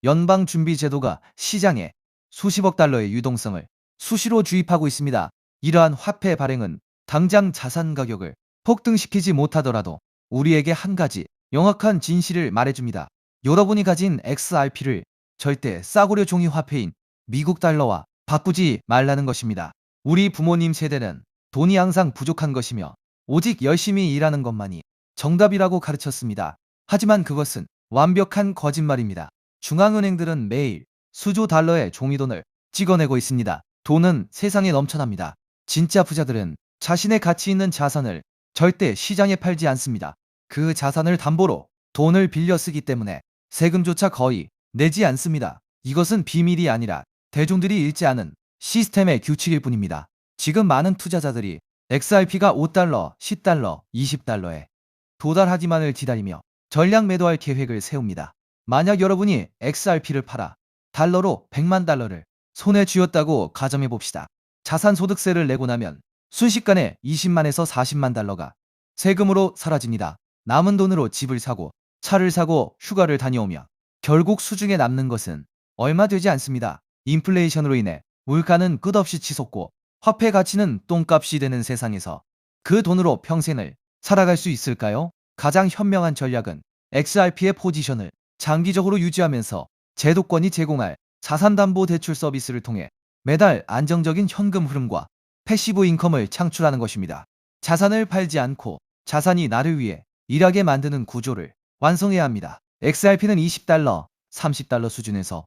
연방준비제도가 시장에 수십억 달러의 유동성을 수시로 주입하고 있습니다. 이러한 화폐 발행은 당장 자산 가격을 폭등시키지 못하더라도 우리에게 한 가지 명확한 진실을 말해줍니다. 여러분이 가진 XRP를 절대 싸구려 종이 화폐인 미국 달러와 바꾸지 말라는 것입니다. 우리 부모님 세대는 돈이 항상 부족한 것이며 오직 열심히 일하는 것만이 정답이라고 가르쳤습니다. 하지만 그것은 완벽한 거짓말입니다. 중앙은행들은 매일 수조 달러의 종이돈을 찍어내고 있습니다. 돈은 세상에 넘쳐납니다. 진짜 부자들은 자신의 가치 있는 자산을 절대 시장에 팔지 않습니다. 그 자산을 담보로 돈을 빌려 쓰기 때문에 세금조차 거의 내지 않습니다. 이것은 비밀이 아니라 대중들이 읽지 않은 시스템의 규칙일 뿐입니다. 지금 많은 투자자들이 XRP가 5달러, 10달러, 20달러에 도달하기만을 기다리며 전량 매도할 계획을 세웁니다. 만약 여러분이 XRP를 팔아 달러로 100만 달러를 손에 쥐었다고 가정해 봅시다. 자산소득세를 내고 나면 순식간에 20만에서 40만 달러가 세금으로 사라집니다. 남은 돈으로 집을 사고 차를 사고 휴가를 다녀오며 결국 수중에 남는 것은 얼마 되지 않습니다. 인플레이션으로 인해 물가는 끝없이 치솟고 화폐 가치는 똥값이 되는 세상에서 그 돈으로 평생을 살아갈 수 있을까요? 가장 현명한 전략은 XRP의 포지션을 장기적으로 유지하면서 제도권이 제공할 자산담보대출 서비스를 통해 매달 안정적인 현금 흐름과 패시브 인컴을 창출하는 것입니다. 자산을 팔지 않고 자산이 나를 위해 일하게 만드는 구조를 완성해야 합니다. XRP는 20달러, 30달러 수준에서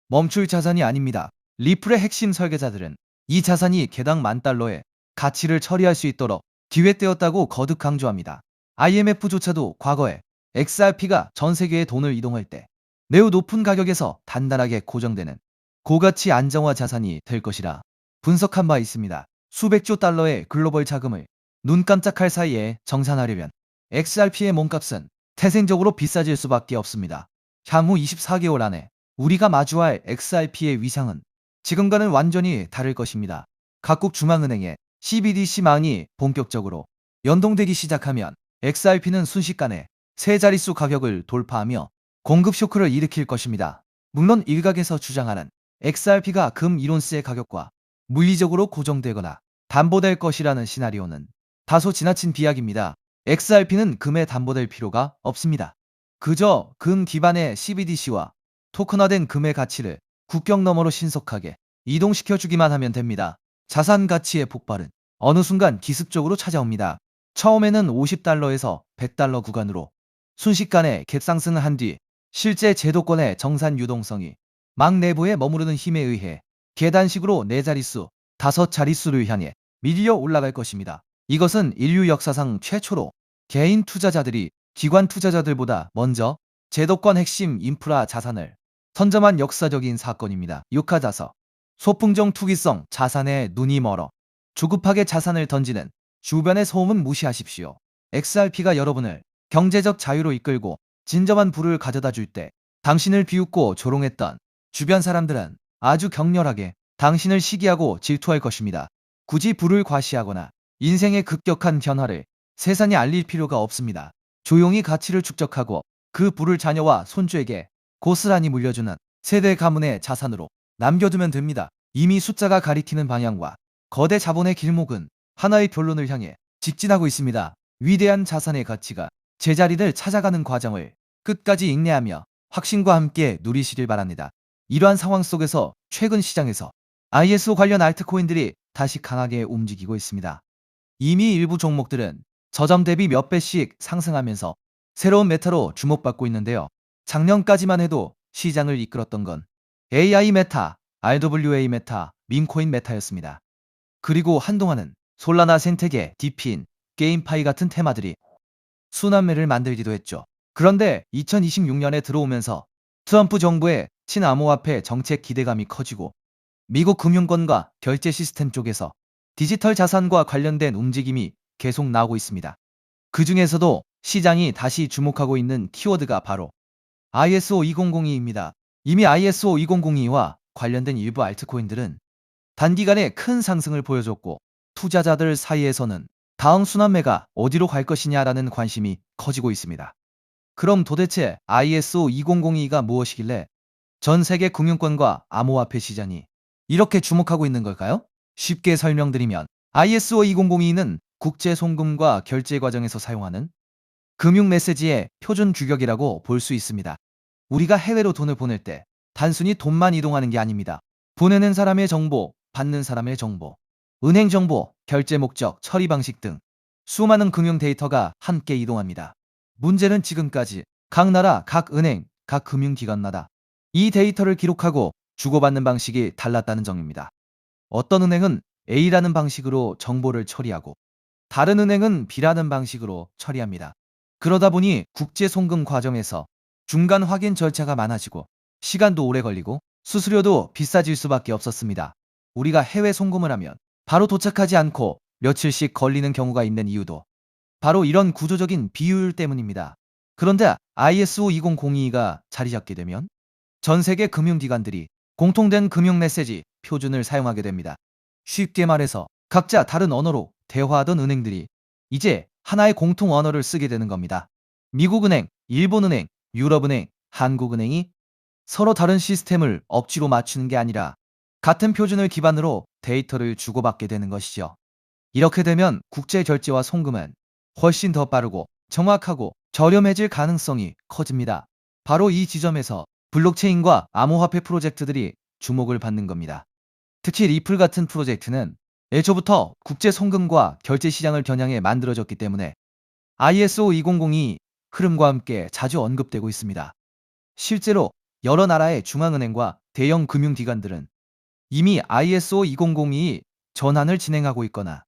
멈출 자산이 아닙니다. 리플의 핵심 설계자들은 이 자산이 개당 10,000달러의 가치를 처리할 수 있도록 기획되었다고 거듭 강조합니다. IMF조차도 과거에 XRP가 전 세계에 돈을 이동할 때 매우 높은 가격에서 단단하게 고정되는 고가치 안정화 자산이 될 것이라 분석한 바 있습니다. 수백조 달러의 글로벌 자금을 눈 깜짝할 사이에 정산하려면 XRP의 몸값은 태생적으로 비싸질 수밖에 없습니다. 향후 24개월 안에 우리가 마주할 XRP의 위상은 지금과는 완전히 다를 것입니다. 각국 중앙은행의 CBDC망이 본격적으로 연동되기 시작하면 XRP는 순식간에 세 자릿수 가격을 돌파하며 공급 쇼크를 일으킬 것입니다. 물론 일각에서 주장하는 XRP가 금 1온스의 가격과 물리적으로 고정되거나 담보될 것이라는 시나리오는 다소 지나친 비약입니다. XRP는 금에 담보될 필요가 없습니다. 그저 금 기반의 CBDC와 토큰화된 금의 가치를 국경 너머로 신속하게 이동시켜주기만 하면 됩니다. 자산 가치의 폭발은 어느 순간 기습적으로 찾아옵니다. 처음에는 50달러에서 100달러 구간으로 순식간에 갭상승을 한 뒤 실제 제도권의 정산 유동성이 막 내부에 머무르는 힘에 의해 계단식으로 4자릿수, 5자릿수를 향해 밀려 올라갈 것입니다. 이것은 인류 역사상 최초로 개인 투자자들이 기관 투자자들보다 먼저 제도권 핵심 인프라 자산을 선점한 역사적인 사건입니다. 유카자서 소풍정 투기성 자산에 눈이 멀어 조급하게 자산을 던지는 주변의 소음은 무시하십시오. XRP가 여러분을 경제적 자유로 이끌고 진정한 부를 가져다 줄 때 당신을 비웃고 조롱했던 주변 사람들은 아주 격렬하게 당신을 시기하고 질투할 것입니다. 굳이 부를 과시하거나 인생의 급격한 변화를 세상에 알릴 필요가 없습니다. 조용히 가치를 축적하고 그 부를 자녀와 손주에게 고스란히 물려주는 세대 가문의 자산으로 남겨두면 됩니다. 이미 숫자가 가리키는 방향과 거대 자본의 길목은 하나의 결론을 향해 직진하고 있습니다. 위대한 자산의 가치가 제자리를 찾아가는 과정을 끝까지 인내하며 확신과 함께 누리시길 바랍니다. 이러한 상황 속에서 최근 시장에서 ISO 관련 알트코인들이 다시 강하게 움직이고 있습니다. 이미 일부 종목들은 저점 대비 몇 배씩 상승하면서 새로운 메타로 주목받고 있는데요. 작년까지만 해도 시장을 이끌었던 건 AI 메타, RWA 메타, 밈코인 메타였습니다. 그리고 한동안은 솔라나 생태계, 디피인, 게임파이 같은 테마들이 순환매를 만들기도 했죠. 그런데 2026년에 들어오면서 트럼프 정부의 친암호화폐 정책 기대감이 커지고 미국 금융권과 결제 시스템 쪽에서 디지털 자산과 관련된 움직임이 계속 나오고 있습니다. 그 중에서도 시장이 다시 주목하고 있는 키워드가 바로 ISO 2002입니다. 이미 ISO 2002와 관련된 일부 알트코인들은 단기간에 큰 상승을 보여줬고 투자자들 사이에서는 다음 순환매가 어디로 갈 것이냐라는 관심이 커지고 있습니다. 그럼 도대체 ISO 2002가 무엇이길래 전 세계 금융권과 암호화폐 시장이 이렇게 주목하고 있는 걸까요? 쉽게 설명드리면 ISO 2002는 국제 송금과 결제 과정에서 사용하는 금융 메시지의 표준 규격이라고 볼 수 있습니다. 우리가 해외로 돈을 보낼 때 단순히 돈만 이동하는 게 아닙니다. 보내는 사람의 정보, 받는 사람의 정보, 은행 정보, 결제 목적, 처리 방식 등 수많은 금융 데이터가 함께 이동합니다. 문제는 지금까지 각 나라, 각 은행, 각 금융기관마다 이 데이터를 기록하고 주고받는 방식이 달랐다는 점입니다. 어떤 은행은 A라는 방식으로 정보를 처리하고 다른 은행은 B라는 방식으로 처리합니다. 그러다 보니 국제 송금 과정에서 중간 확인 절차가 많아지고 시간도 오래 걸리고 수수료도 비싸질 수밖에 없었습니다. 우리가 해외 송금을 하면 바로 도착하지 않고 며칠씩 걸리는 경우가 있는 이유도 바로 이런 구조적인 비효율 때문입니다. 그런데 ISO 20002가 자리 잡게 되면 전 세계 금융기관들이 공통된 금융 메시지 표준을 사용하게 됩니다. 쉽게 말해서 각자 다른 언어로 대화하던 은행들이 이제 하나의 공통 언어를 쓰게 되는 겁니다. 미국은행, 일본은행, 유럽은행, 한국은행이 서로 다른 시스템을 억지로 맞추는 게 아니라 같은 표준을 기반으로 데이터를 주고받게 되는 것이죠. 이렇게 되면 국제 결제와 송금은 훨씬 더 빠르고 정확하고 저렴해질 가능성이 커집니다. 바로 이 지점에서 블록체인과 암호화폐 프로젝트들이 주목을 받는 겁니다. 특히 리플 같은 프로젝트는 애초부터 국제 송금과 결제 시장을 겨냥해 만들어졌기 때문에 ISO 2002 흐름과 함께 자주 언급되고 있습니다. 실제로 여러 나라의 중앙은행과 대형 금융기관들은 이미 ISO 2002 전환을 진행하고 있거나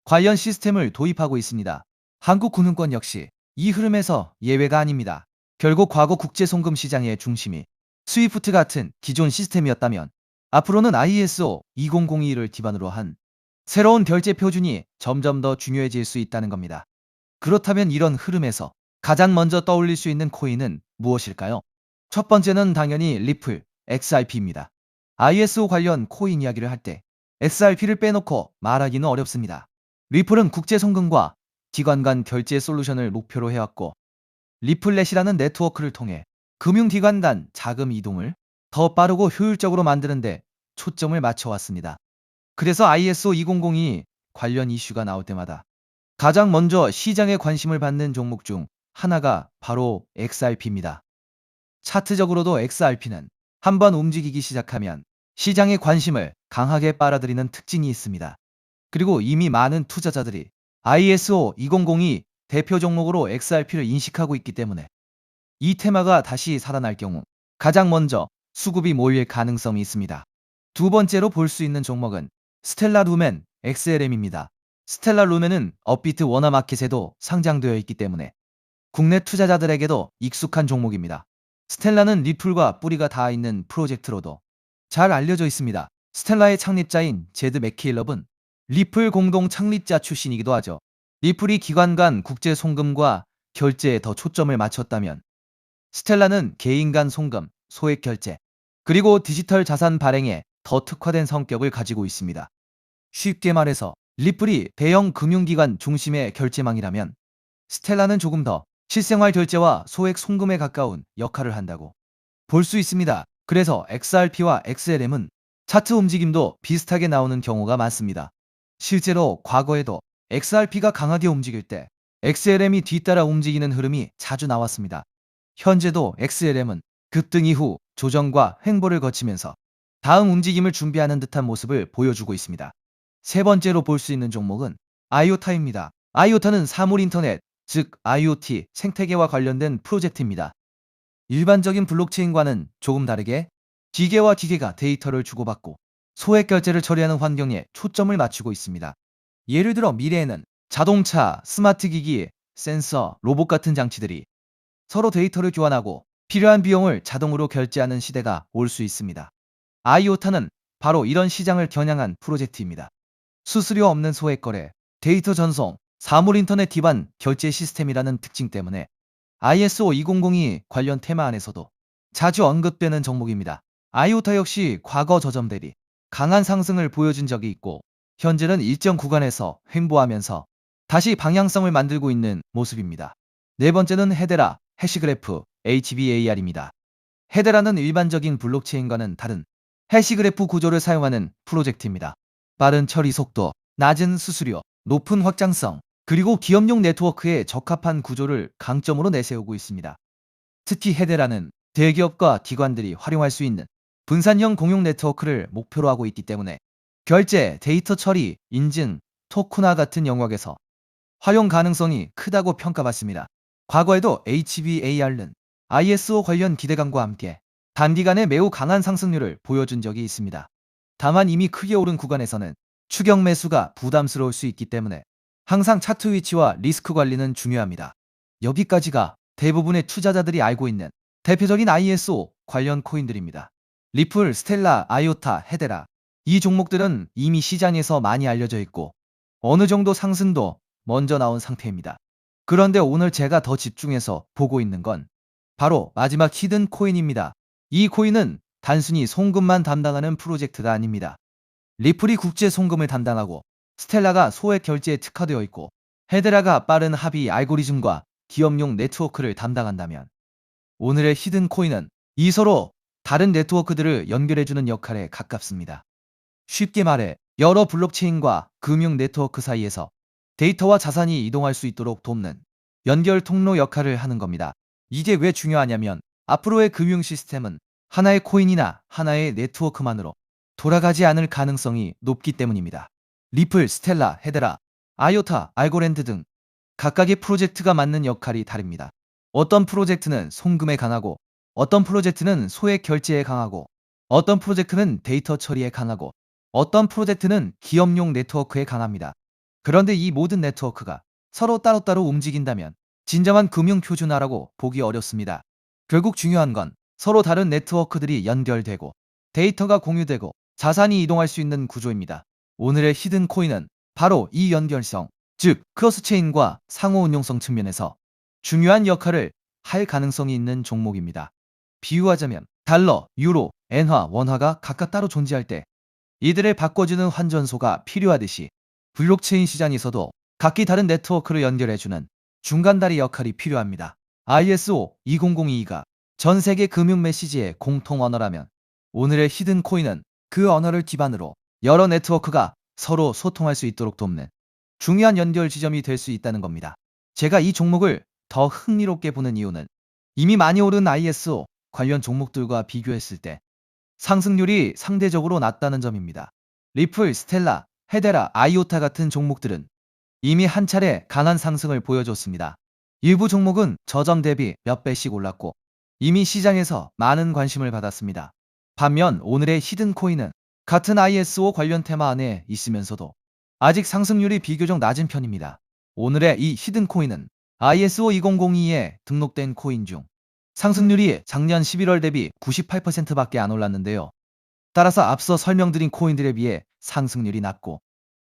관련 시스템을 도입하고 있습니다. 한국금융권 역시 이 흐름에서 예외가 아닙니다. 결국 과거 국제송금 시장의 중심이 스위프트 같은 기존 시스템이었다면 앞으로는 ISO 2002를 기반으로 한 새로운 결제 표준이 점점 더 중요해질 수 있다는 겁니다. 그렇다면 이런 흐름에서 가장 먼저 떠올릴 수 있는 코인은 무엇일까요? 첫 번째는 당연히 리플, XRP입니다. ISO 관련 코인 이야기를 할 때 XRP를 빼놓고 말하기는 어렵습니다. 리플은 국제송금과 기관 간 결제 솔루션을 목표로 해왔고 리플렛이라는 네트워크를 통해 금융기관 간 자금 이동을 더 빠르고 효율적으로 만드는데 초점을 맞춰왔습니다. 그래서 ISO 2002 관련 이슈가 나올 때마다 가장 먼저 시장에 관심을 받는 종목 중 하나가 바로 XRP입니다. 차트적으로도 XRP는 한번 움직이기 시작하면 시장의 관심을 강하게 빨아들이는 특징이 있습니다. 그리고 이미 많은 투자자들이 ISO 2002 대표 종목으로 XRP를 인식하고 있기 때문에 이 테마가 다시 살아날 경우 가장 먼저 수급이 몰릴 가능성이 있습니다. 두 번째로 볼 수 있는 종목은 스텔라 루멘 XLM입니다. 스텔라 루멘은 업비트 워너마켓에도 상장되어 있기 때문에 국내 투자자들에게도 익숙한 종목입니다. 스텔라는 리플과 뿌리가 닿아 있는 프로젝트로도 잘 알려져 있습니다. 스텔라의 창립자인 제드 맥케일럽은 리플 공동 창립자 출신이기도 하죠. 리플이 기관 간 국제 송금과 결제에 더 초점을 맞췄다면 스텔라는 개인 간 송금, 소액 결제, 그리고 디지털 자산 발행에 더 특화된 성격을 가지고 있습니다. 쉽게 말해서 리플이 대형 금융기관 중심의 결제망이라면 스텔라는 조금 더 실생활 결제와 소액 송금에 가까운 역할을 한다고 볼 수 있습니다. 그래서 XRP와 XLM은 차트 움직임도 비슷하게 나오는 경우가 많습니다. 실제로 과거에도 XRP가 강하게 움직일 때 XLM이 뒤따라 움직이는 흐름이 자주 나왔습니다. 현재도 XLM은 급등 이후 조정과 횡보를 거치면서 다음 움직임을 준비하는 듯한 모습을 보여주고 있습니다. 세 번째로 볼 수 있는 종목은 아이오타입니다. 아이오타는 사물인터넷, 즉 IoT 생태계와 관련된 프로젝트입니다. 일반적인 블록체인과는 조금 다르게 기계와 기계가 데이터를 주고받고 소액 결제를 처리하는 환경에 초점을 맞추고 있습니다. 예를 들어 미래에는 자동차, 스마트 기기, 센서, 로봇 같은 장치들이 서로 데이터를 교환하고 필요한 비용을 자동으로 결제하는 시대가 올 수 있습니다. 아이오타는 바로 이런 시장을 겨냥한 프로젝트입니다. 수수료 없는 소액 거래, 데이터 전송, 사물 인터넷 기반 결제 시스템이라는 특징 때문에 ISO 2002 관련 테마 안에서도 자주 언급되는 종목입니다. 아이오타 역시 과거 저점 대비 강한 상승을 보여준 적이 있고 현재는 일정 구간에서 횡보하면서 다시 방향성을 만들고 있는 모습입니다. 네 번째는 헤데라, 해시그래프, HBAR입니다. 헤데라는 일반적인 블록체인과는 다른 해시그래프 구조를 사용하는 프로젝트입니다. 빠른 처리 속도, 낮은 수수료, 높은 확장성, 그리고 기업용 네트워크에 적합한 구조를 강점으로 내세우고 있습니다. 특히 헤데라는 대기업과 기관들이 활용할 수 있는 분산형 공용 네트워크를 목표로 하고 있기 때문에 결제, 데이터 처리, 인증, 토큰화 같은 영역에서 활용 가능성이 크다고 평가받습니다. 과거에도 HBAR는 ISO 관련 기대감과 함께 단기간에 매우 강한 상승률을 보여준 적이 있습니다. 다만 이미 크게 오른 구간에서는 추격 매수가 부담스러울 수 있기 때문에 항상 차트 위치와 리스크 관리는 중요합니다. 여기까지가 대부분의 투자자들이 알고 있는 대표적인 ISO 관련 코인들입니다. 리플, 스텔라, 아이오타, 헤데라. 이 종목들은 이미 시장에서 많이 알려져 있고 어느 정도 상승도 먼저 나온 상태입니다. 그런데 오늘 제가 더 집중해서 보고 있는 건 바로 마지막 히든 코인입니다. 이 코인은 단순히 송금만 담당하는 프로젝트가 아닙니다. 리플이 국제 송금을 담당하고 스텔라가 소액 결제에 특화되어 있고 헤드라가 빠른 합의 알고리즘과 기업용 네트워크를 담당한다면 오늘의 히든 코인은 이 서로 다른 네트워크들을 연결해주는 역할에 가깝습니다. 쉽게 말해 여러 블록체인과 금융 네트워크 사이에서 데이터와 자산이 이동할 수 있도록 돕는 연결 통로 역할을 하는 겁니다. 이게 왜 중요하냐면 앞으로의 금융 시스템은 하나의 코인이나 하나의 네트워크만으로 돌아가지 않을 가능성이 높기 때문입니다. 리플, 스텔라, 헤데라, 아이오타, 알고랜드 등 각각의 프로젝트가 맡는 역할이 다릅니다. 어떤 프로젝트는 송금에 강하고 어떤 프로젝트는 소액 결제에 강하고 어떤 프로젝트는 데이터 처리에 강하고 어떤 프로젝트는 기업용 네트워크에 강합니다. 그런데 이 모든 네트워크가 서로 따로따로 움직인다면 진정한 금융 표준화라고 보기 어렵습니다. 결국 중요한 건 서로 다른 네트워크들이 연결되고 데이터가 공유되고 자산이 이동할 수 있는 구조입니다. 오늘의 히든 코인은 바로 이 연결성, 즉 크로스체인과 상호 운용성 측면에서 중요한 역할을 할 가능성이 있는 종목입니다. 비유하자면 달러, 유로, 엔화, 원화가 각각 따로 존재할 때 이들을 바꿔주는 환전소가 필요하듯이 블록체인 시장에서도 각기 다른 네트워크를 연결해주는 중간다리 역할이 필요합니다. ISO 2002가 전 세계 금융 메시지의 공통 언어라면 오늘의 히든 코인은 그 언어를 기반으로 여러 네트워크가 서로 소통할 수 있도록 돕는 중요한 연결 지점이 될 수 있다는 겁니다. 제가 이 종목을 더 흥미롭게 보는 이유는 이미 많이 오른 ISO 관련 종목들과 비교했을 때 상승률이 상대적으로 낮다는 점입니다. 리플, 스텔라, 헤데라, 아이오타 같은 종목들은 이미 한 차례 강한 상승을 보여줬습니다. 일부 종목은 저점 대비 몇 배씩 올랐고 이미 시장에서 많은 관심을 받았습니다. 반면 오늘의 히든 코인은 같은 ISO 관련 테마 안에 있으면서도 아직 상승률이 비교적 낮은 편입니다. 오늘의 이 히든 코인은 ISO 2002에 등록된 코인 중 상승률이 작년 11월 대비 98%밖에 안 올랐는데요. 따라서 앞서 설명드린 코인들에 비해 상승률이 낮고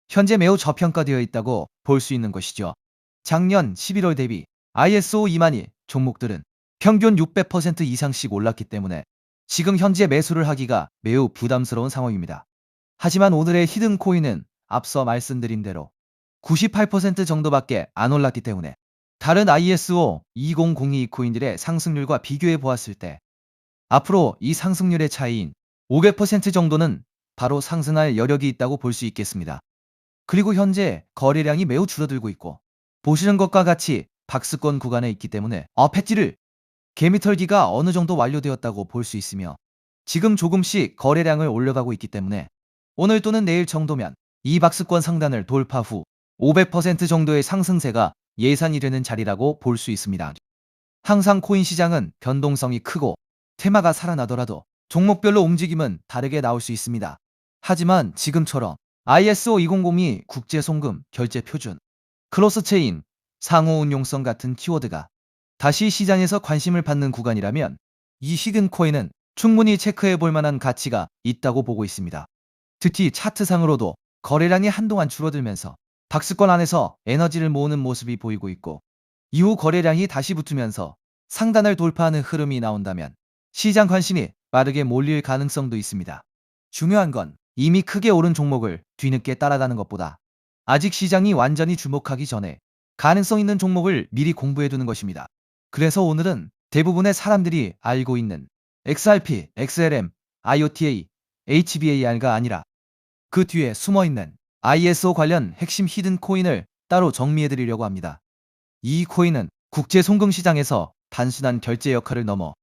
현재 매우 저평가되어 있다고 볼 수 있는 것이죠. 작년 11월 대비 ISO 2만이 종목들은 평균 600% 이상씩 올랐기 때문에 지금 현재 매수를 하기가 매우 부담스러운 상황입니다. 하지만 오늘의 히든 코인은 앞서 말씀드린 대로 98% 정도밖에 안 올랐기 때문에 다른 ISO 2002 코인들의 상승률과 비교해 보았을 때 앞으로 이 상승률의 차이인 500% 정도는 바로 상승할 여력이 있다고 볼 수 있겠습니다. 그리고 현재 거래량이 매우 줄어들고 있고 보시는 것과 같이 박스권 구간에 있기 때문에 패지를 개미털기가 어느 정도 완료되었다고 볼 수 있으며 지금 조금씩 거래량을 올려가고 있기 때문에 오늘 또는 내일 정도면 이 박스권 상단을 돌파 후 500% 정도의 상승세가 예상이 되는 자리라고 볼 수 있습니다. 항상 코인 시장은 변동성이 크고 테마가 살아나더라도 종목별로 움직임은 다르게 나올 수 있습니다. 하지만 지금처럼 ISO 2002 국제송금 결제 표준, 크로스체인, 상호 운용성 같은 키워드가 다시 시장에서 관심을 받는 구간이라면 이 히든 코인은 충분히 체크해 볼 만한 가치가 있다고 보고 있습니다. 특히 차트상으로도 거래량이 한동안 줄어들면서 박스권 안에서 에너지를 모으는 모습이 보이고 있고 이후 거래량이 다시 붙으면서 상단을 돌파하는 흐름이 나온다면 시장 관심이 빠르게 몰릴 가능성도 있습니다. 중요한 건 이미 크게 오른 종목을 뒤늦게 따라가는 것보다 아직 시장이 완전히 주목하기 전에 가능성 있는 종목을 미리 공부해 두는 것입니다. 그래서 오늘은 대부분의 사람들이 알고 있는 XRP, XLM, IOTA, HBAR가 아니라 그 뒤에 숨어있는 ISO 관련 핵심 히든 코인을 따로 정리해드리려고 합니다. 이 코인은 국제 송금 시장에서 단순한 결제 역할을 넘어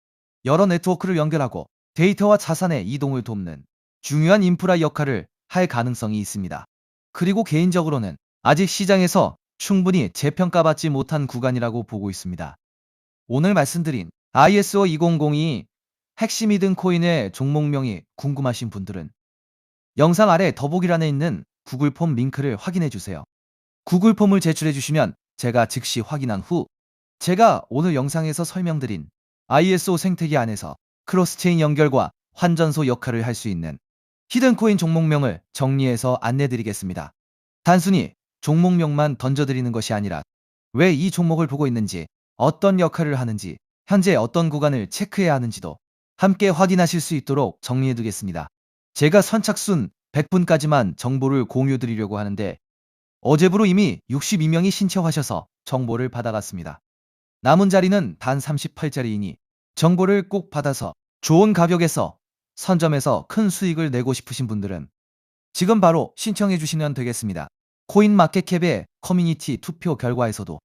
여러 네트워크를 연결하고 데이터와 자산의 이동을 돕는 중요한 인프라 역할을 할 가능성이 있습니다. 그리고 개인적으로는 아직 시장에서 충분히 재평가받지 못한 구간이라고 보고 있습니다. 오늘 말씀드린 ISO 2002 핵심 히든 코인의 종목명이 궁금하신 분들은 영상 아래 더보기란에 있는 구글 폼 링크를 확인해 주세요. 구글 폼을 제출해 주시면 제가 즉시 확인한 후 제가 오늘 영상에서 설명드린 ISO 생태계 안에서 크로스체인 연결과 환전소 역할을 할 수 있는 히든코인 종목명을 정리해서 안내드리겠습니다. 단순히 종목명만 던져드리는 것이 아니라 왜 이 종목을 보고 있는지, 어떤 역할을 하는지, 현재 어떤 구간을 체크해야 하는지도 함께 확인하실 수 있도록 정리해두겠습니다. 제가 선착순 100분까지만 정보를 공유드리려고 하는데 어제부로 이미 62명이 신청하셔서 정보를 받아갔습니다. 남은 자리는 단 38자리이니 정보를 꼭 받아서 좋은 가격에서 선점해서 큰 수익을 내고 싶으신 분들은 지금 바로 신청해 주시면 되겠습니다. 코인마켓캡의 커뮤니티 투표 결과에서도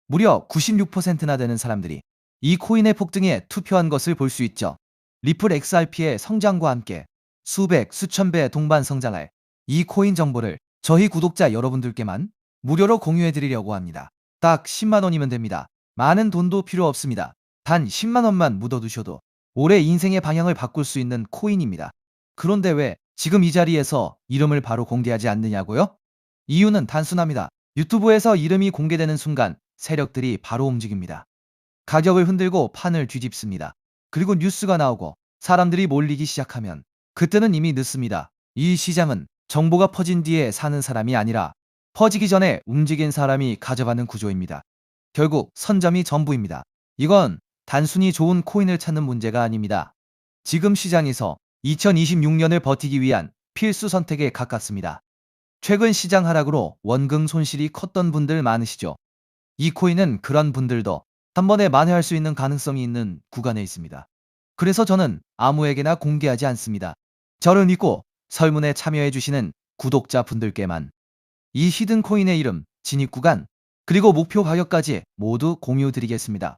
무려 96%나 되는 사람들이 이 코인의 폭등에 투표한 것을 볼 수 있죠. 리플 XRP의 성장과 함께 수백, 수천 배 동반 성장할 이 코인 정보를 저희 구독자 여러분들께만 무료로 공유해 드리려고 합니다. 딱 10만 원이면 됩니다. 많은 돈도 필요 없습니다. 단 10만 원만 묻어두셔도 올해 인생의 방향을 바꿀 수 있는 코인입니다. 그런데 왜 지금 이 자리에서 이름을 바로 공개하지 않느냐고요? 이유는 단순합니다. 유튜브에서 이름이 공개되는 순간 세력들이 바로 움직입니다. 가격을 흔들고 판을 뒤집습니다. 그리고 뉴스가 나오고 사람들이 몰리기 시작하면 그때는 이미 늦습니다. 이 시장은 정보가 퍼진 뒤에 사는 사람이 아니라 퍼지기 전에 움직인 사람이 가져가는 구조입니다. 결국 선점이 전부입니다. 이건 단순히 좋은 코인을 찾는 문제가 아닙니다. 지금 시장에서 2026년을 버티기 위한 필수 선택에 가깝습니다. 최근 시장 하락으로 원금 손실이 컸던 분들 많으시죠? 이 코인은 그런 분들도 한 번에 만회할 수 있는 가능성이 있는 구간에 있습니다. 그래서 저는 아무에게나 공개하지 않습니다. 저를 믿고 설문에 참여해주시는 구독자분들께만 이 히든 코인의 이름, 진입 구간, 그리고 목표 가격까지 모두 공유드리겠습니다.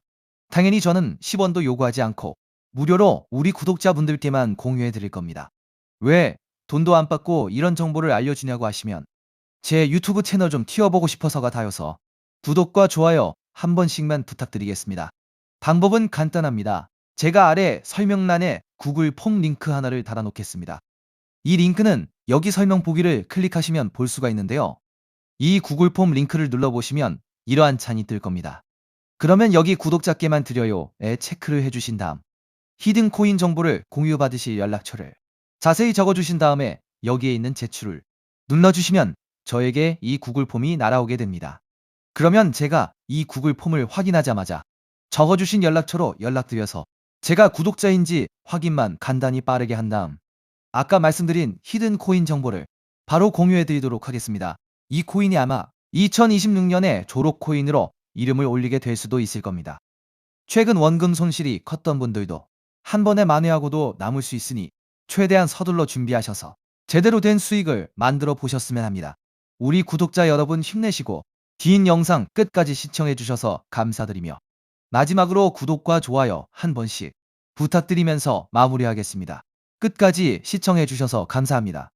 당연히 저는 10원도 요구하지 않고 무료로 우리 구독자분들께만 공유해 드릴 겁니다. 왜 돈도 안 받고 이런 정보를 알려주냐고 하시면 제 유튜브 채널 좀 튀어보고 싶어서가 다여서 구독과 좋아요 한 번씩만 부탁드리겠습니다. 방법은 간단합니다. 제가 아래 설명란에 구글 폼 링크 하나를 달아놓겠습니다. 이 링크는 여기 설명 보기를 클릭하시면 볼 수가 있는데요. 이 구글 폼 링크를 눌러보시면 이러한 창이 뜰 겁니다. 그러면 여기 구독자께만 드려요에 체크를 해주신 다음 히든 코인 정보를 공유받으실 연락처를 자세히 적어주신 다음에 여기에 있는 제출을 눌러주시면 저에게 이 구글 폼이 날아오게 됩니다. 그러면 제가 이 구글 폼을 확인하자마자 적어주신 연락처로 연락드려서 제가 구독자인지 확인만 간단히 빠르게 한 다음 아까 말씀드린 히든 코인 정보를 바로 공유해드리도록 하겠습니다. 이 코인이 아마 2026년에 졸업 코인으로 이름을 올리게 될 수도 있을 겁니다. 최근 원금 손실이 컸던 분들도 한 번에 만회하고도 남을 수 있으니 최대한 서둘러 준비하셔서 제대로 된 수익을 만들어 보셨으면 합니다. 우리 구독자 여러분 힘내시고 긴 영상 끝까지 시청해 주셔서 감사드리며 마지막으로 구독과 좋아요 한 번씩 부탁드리면서 마무리하겠습니다. 끝까지 시청해 주셔서 감사합니다.